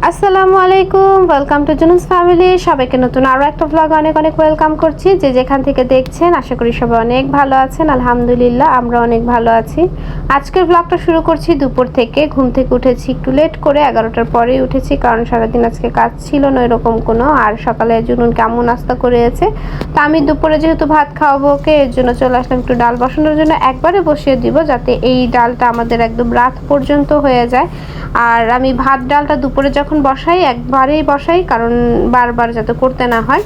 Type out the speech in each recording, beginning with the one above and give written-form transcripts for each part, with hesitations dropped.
আসসালামু আলাইকুম, welcome to জুনুস family. সবাইকে নতুন আরও একটা ব্লগ অনেক অনেক ওয়েলকাম করছি। যে যেখান থেকে দেখছেন আশা করি সবাই অনেক ভালো আছেন। আলহামদুলিল্লাহ আমরা অনেক ভালো আছি। আজকের ব্লগটা শুরু করছি দুপুর থেকে। ঘুম থেকে উঠেছি একটু লেট করে, 11টার পরেই উঠেছি, কারণ সারাদিন আজকে কাজ ছিল না এরকম কোনো। আর সকালে জুনুন কেমন নাস্তা করেছে, তা আমি দুপুরে যেহেতু ভাত খাওয়াবো ওকে, এর জন্য চলে আসলাম একটু ডাল বসানোর জন্য। একবারে বসিয়ে দিব যাতে এই ডালটা আমাদের একদম রাত পর্যন্ত হয়ে যায়। আর আমি ভাত ডালটা দুপুরে যখন বসাই একবারেই বসাই, কারণ বারবার যাতে করতে না হয়।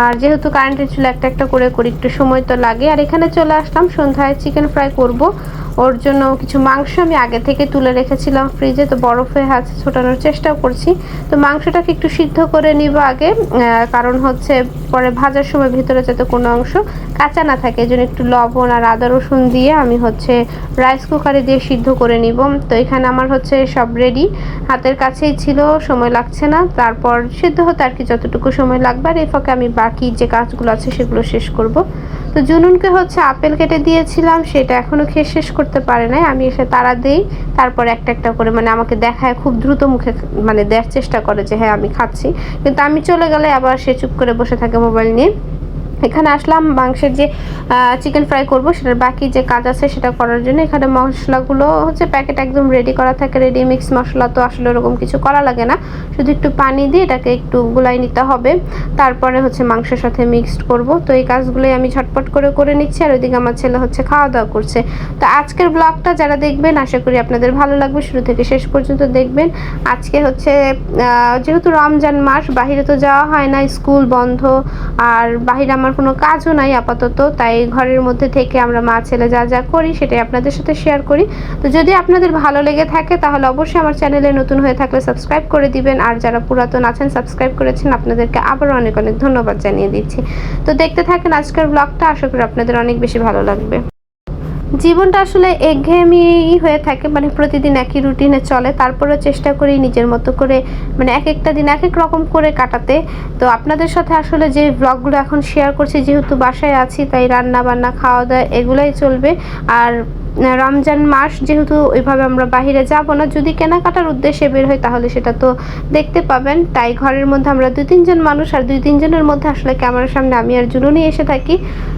আর যেহেতু কারেন্টের চুলা একটা একটা করে করি, একটু সময় তো লাগে। আর এখানে চলে আসলাম সন্ধ্যায় চিকেন ফ্রাই করব। ওর জন্য কিছু মাংস আমি আগে থেকে তুলে রেখেছিলাম ফ্রিজে, তো বরফে হাত ছোটানোর চেষ্টাও করছি। তো মাংসটাকে একটু সিদ্ধ করে নিব আগে, কারণ হচ্ছে পরে ভাজার সময় ভিতরে যাতে কোনো অংশ কাঁচা না থাকে, এই জন্য একটু লবণ আর আদা রসুন দিয়ে আমি হচ্ছে রাইস কুকারে দিয়ে সিদ্ধ করে নিব। তো এখানে আমার হচ্ছে সব রেডি, হাতের কাছেই ছিল, সময় লাগছে না। তারপর সিদ্ধ হতে আর কি যতটুকু সময় লাগবে, আর এই ফাঁকে আমি বাকি যে কাজগুলো আছে সেগুলো শেষ করব। তো জুনুনকে হচ্ছে আপেল কেটে দিয়েছিলাম, সেটা এখনও খেয়ে শেষ করতে পারে নাই। আমি এসে তাড়া দেই, তারপর একটা একটা করে মানে আমাকে দেখায়, খুব দ্রুত মুখে মানে দেওয়ার চেষ্টা করে যে হ্যাঁ আমি খাচ্ছি, কিন্তু আমি চলে গেলে আবার সে চুপ করে বসে থাকে মোবাইল নিয়ে। এখানে আসলাম মাংসের যে চিকেন ফ্রাই করব সেটার বাকি যে কাজ আছে সেটা করার জন্য। এখানে মশলাগুলো হচ্ছে প্যাকেট একদম রেডি করা থাকে, রেডি মিক্স মশলা, তো আসলে ওরকম কিছু করা লাগে না, শুধু একটু পানি দিয়ে এটাকে একটু গুলাই নিতে হবে, তারপরে হচ্ছে মাংসের সাথে মিক্সড করব। তো এই কাজগুলোই আমি ঝটপট করে করে নিচ্ছি, আর ওইদিকে আমার ছেলে হচ্ছে খাওয়া দাওয়া করছে। তো আজকের ব্লগটা যারা দেখবেন আশা করি আপনাদের ভালো লাগবে, শুরু থেকে শেষ পর্যন্ত দেখবেন। আজকে হচ্ছে যেহেতু রমজান মাস, বাহিরে তো যাওয়া হয় না, স্কুল বন্ধ, আর বাহিরে আমার কোনো কাজও নাই আপাতত, তাই ঘরের মধ্যে থেকে আমরা মা ছেলে যা যা করি সেটাই আপনাদের সাথে শেয়ার করি। তো যদি আপনাদের ভালো লেগে থাকে তাহলে অবশ্যই আমার চ্যানেলে নতুন হয়ে থাকলে সাবস্ক্রাইব করে দিবেন, আর যারা পুরাতন আছেন সাবস্ক্রাইব করেছেন আপনাদেরকে আবারও অনেক অনেক ধন্যবাদ জানিয়ে দিচ্ছি। তো দেখতে থাকেন আজকের ব্লগটা, আশা করি আপনাদের অনেক বেশি ভালো লাগবে। জীবনটা আসলে একঘেয়েমি হয়ে থাকে, মানে প্রতিদিন একই রুটিনে চলে, তারপরেও চেষ্টা করি নিজের মতো করে মানে এক একটা দিন এক এক রকম করে কাটাতে। তো আপনাদের সাথে আসলে যে ব্লগগুলো এখন শেয়ার করছি, যেহেতু বাসায় আছি তাই রান্না বান্না খাওয়া দাওয়া এগুলাই চলবে। আর রমজান মাস যেহেতু ওইভাবে আমরা বাহিরে যাব না, যদি কেনাকাটার উদ্দেশ্যে বের হই তাহলে সেটা তো দেখতে পাবেন। তাই ঘরের মধ্যে আমরা 2-3 জন মানুষ, আর 2-3 জনের মধ্যে আসলে ক্যামেরার সামনে আমি আর জুনুনই এসে থাকি।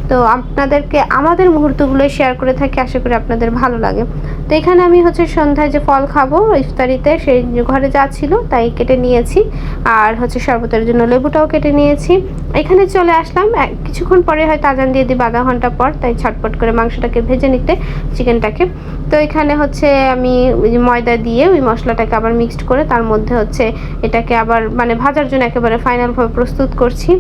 তো আপনাদেরকে আমাদের মুহূর্তগুলো শেয়ার করে থাকি, আশা করি আপনাদের ভালো লাগে। তো এখানে আমি হচ্ছে সন্ধ্যায় যে ফল খাবো ইফতারিতে, সেই ঘরে যা ছিল তাই কেটে নিয়েছি, আর হচ্ছে শরবতের জন্য লেবুটাও কেটে নিয়েছি। এখানে চলে আসলাম, কিছুক্ষণ পরে হয়তো আজান দিয়ে দিই, আধা ঘন্টা পর, তাই ছটপট করে মাংসটাকে ভেজে নিতে, চিকেনটাকে। তো এখানে হচ্ছে আমি ময়দা দিয়ে ওই মশলাটাকে আবার মিক্সড করে তার মধ্যে হচ্ছে এটাকে আবার মানে ভাজার জন্য একেবারে ফাইনালভাবে প্রস্তুত করছি।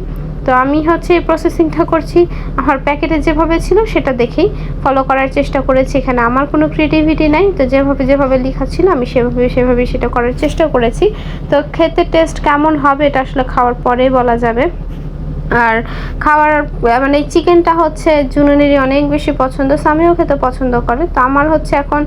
তো আমি হচ্ছে এই প্রসেসিংটা করছি আমার প্যাকেটে যেভাবে ছিল সেটা দেখেই ফলো করার চেষ্টা করেছি। এখানে আমার কোনো ক্রিয়েটিভিটি নাই, তো যেভাবে যেভাবে লেখা ছিল আমি সেভাবে সেটা করার চেষ্টা করেছি। তো খেতে টেস্ট কেমন হবে এটা আসলে খাওয়ার পরেই বলা যাবে। আর খাওয়ার মানে এই চিকেনটা হচ্ছে জুনুনেরই অনেক বেশি পছন্দ, সামিও খেতে পছন্দ করে। তো আমার হচ্ছে এখন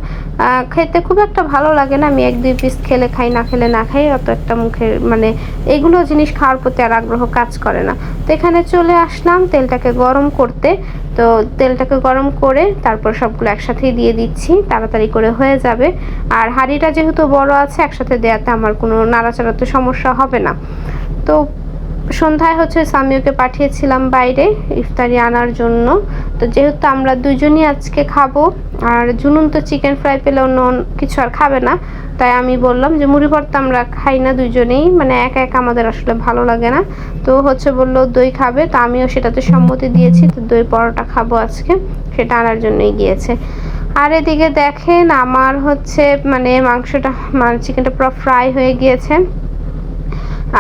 খেতে খুব একটা ভালো লাগে না, আমি 1-2 পিস খেলে খাই, না খেলে না খাই, অত একটা মুখের মানে এগুলো জিনিস খাওয়ার প্রতি আর আগ্রহ কাজ করে না। তো এখানে চলে আসলাম তেলটাকে গরম করতে। তো তেলটাকে গরম করে তারপর সবগুলো একসাথেই দিয়ে দিচ্ছি, তাড়াতাড়ি করে হয়ে যাবে। আর হাঁড়িটা যেহেতু বড় আছে, একসাথে দেওয়াতে আমার কোনো নাড়াচাড়াতে সমস্যা হবে না। তো সন্ধ্যায় হচ্ছে সামিওকে পাঠিয়েছিলাম বাইরে ইফতারি আনার জন্য। তো যেহেতু আমরা দুজনই আজকে খাবো, আর জুনুন তো চিকেন ফ্রাই পেলে অন্য কিছু আর খাবে না, তাই আমি বললাম যে মুড়ি ভর্তা আমরা খাই না দুজনেই, মানে একা একা আমাদের আসলে ভালো লাগে না। তো হচ্ছে বললো দই খাবে, তো আমিও সেটাতে সম্মতি দিয়েছি, তো দই পরোটা খাবো আজকে, সেটা আনার জন্যই গিয়েছে। আর এদিকে দেখেন আমার হচ্ছে মানে মাংসটা মানে চিকেনটা পুরো ফ্রাই হয়ে গিয়েছে।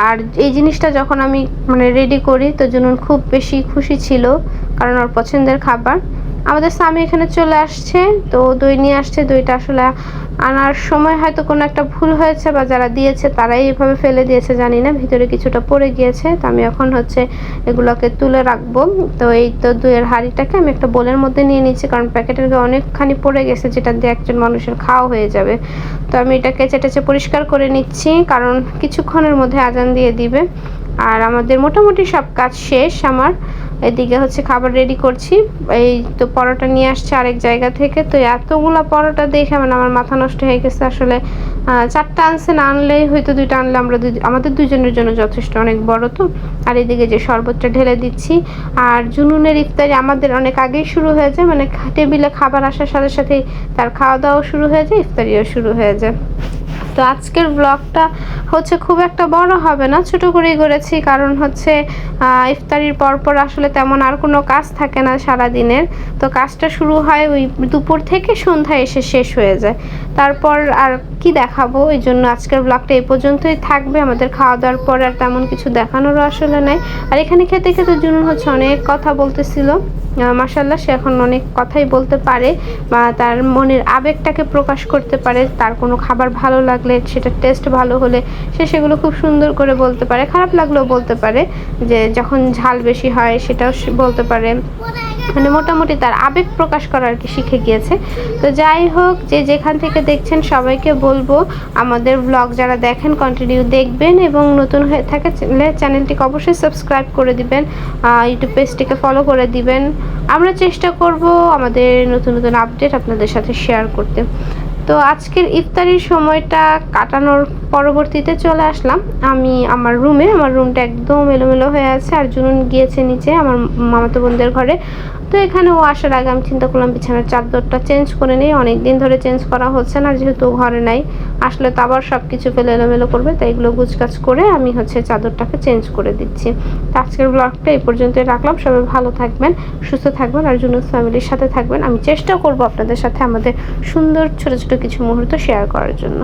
আর এই জিনিসটা যখন আমি মানে রেডি করি তো জুনুন খুব বেশি খুশি ছিল, কারণ ওর পছন্দের খাবার। আমাদের স্বামী এখানে চলে আসছে, তো দই নিয়ে আসছে। দইটা আসলে আনার সময় হয়তো কোনো একটা ভুল হয়েছে, বা যারা দিয়েছে তারাই এভাবে ফেলে দিয়েছে জানি না, ভিতরে কিছুটা পড়ে গিয়েছে। তো আমি এখন হচ্ছে এগুলোকে তুলে রাখবো। তো এই তো দইয়ের হাঁড়িটাকে আমি একটা বোলের মধ্যে নিয়ে নিচ্ছি, কারণ প্যাকেটের অনেকখানি পড়ে গেছে, যেটা দিয়ে একজন মানুষের খাওয়া হয়ে যাবে। তো আমি এটাকে চেটেচে পরিষ্কার করে নিচ্ছি, কারণ কিছুক্ষণের মধ্যে আজান দিয়ে দিবে। আর আমাদের মোটামুটি সব কাজ শেষ আমার। এদিকে হচ্ছে খাবার রেডি করছি। এই তো পরোটা নিয়ে আসছে আরেক জায়গা থেকে, তো এতগুলা পরোটা দেখে মানে আমার মাথা নষ্ট হয়ে গেছে আসলে। 4টা আনছে, না আনলেই হয়তো 2টা আনলে আমাদের দুজনের জন্য যথেষ্ট, অনেক বড় তো। আর এদিকে যে শরবতটা ঢেলে দিচ্ছি। আর জুনুনের ইফতারি আমাদের অনেক আগেই শুরু হয়ে যায়, মানে টেবিলে খাবার আসার সাথে সাথেই তার খাওয়া দাওয়া শুরু হয়ে যায়, ইফতারিও শুরু হয়ে যায়। তো আজকের ব্লগটা হচ্ছে খুব একটা বড় হবে না, ছোট করেই করেছি, কারণ হচ্ছে ইফতারির পরপর আসলে তেমন আর কোনো কাজ থাকে না সারা দিনের। তো কাজটা শুরু হয় ওই দুপুর থেকে সন্ধ্যায় এসে শেষ হয়ে যায়। তারপর আর কি দেখাবো, এই জন্য আজকের ব্লগটা এই পর্যন্তই থাকবে। আমাদের খাওয়া দাওয়ার পর আর তেমন কিছু দেখানোরও আসলে নাই। আর এখানে খেতে খেতে জুনুন হচ্ছে অনেক কথা বলতেছিল। মাশাআল্লাহ, সে এখন অনেক কথাই বলতে পারে বা তার মনের আবেগটাকে প্রকাশ করতে পারে। তার কোনো খাবার ভালো লাগলে, সেটা টেস্ট ভালো হলে সে সেগুলো খুব সুন্দর করে বলতে পারে, খারাপ লাগলেও বলতে পারে। যে যখন ঝাল বেশি হয় সেটাও বলতে পারে, মানে মোটামুটি তার আবেগ প্রকাশ করা আর কি শিখে গিয়েছে। তো যাই হোক, যে যেখান থেকে দেখছেন সবাইকে বলবো আমাদের ব্লগ যারা দেখেন কন্টিনিউ দেখবেন, এবং নতুন হয়ে থাকে চ্যানেলটিকে অবশ্যই সাবস্ক্রাইব করে দিবেন, ইউটিউব পেজটিকে ফলো করে দিবেন। আমরা চেষ্টা করব আমাদের নতুন নতুন আপডেট আপনাদের সাথে শেয়ার করতে। তো আজকের ইফতারির সময়টা কাটানোর পরবর্তীতে চলে আসলাম আমি আমার রুমে। আমার রুমটা একদম এলোমেলো হয়ে আছে, আর জুনুন গিয়েছে নিচে আমার মামাতো বোনদের ঘরে। তো এখানে ও আসার আগে আমি চিন্তা করলাম বিছানার চাদরটা চেঞ্জ করে নিই, অনেক দিন ধরে চেঞ্জ করা হচ্ছে না, যেহেতু ঘরে নাই, আসলে তো আবার সব কিছু ফেলে এলোমেলো করবে, তাই এগুলো গুছগাছ করে আমি হচ্ছে চাদরটাকে চেঞ্জ করে দিচ্ছি। তো আজকের ব্লগটা এই পর্যন্তই রাখলাম। সবাই ভালো থাকবেন, সুস্থ থাকবেন, আর জুনুস ফ্যামিলির সাথে থাকবেন। আমি চেষ্টা করব আপনাদের সাথে আমাদের সুন্দর ছোট ছোট কিছু মুহূর্ত শেয়ার করার জন্য।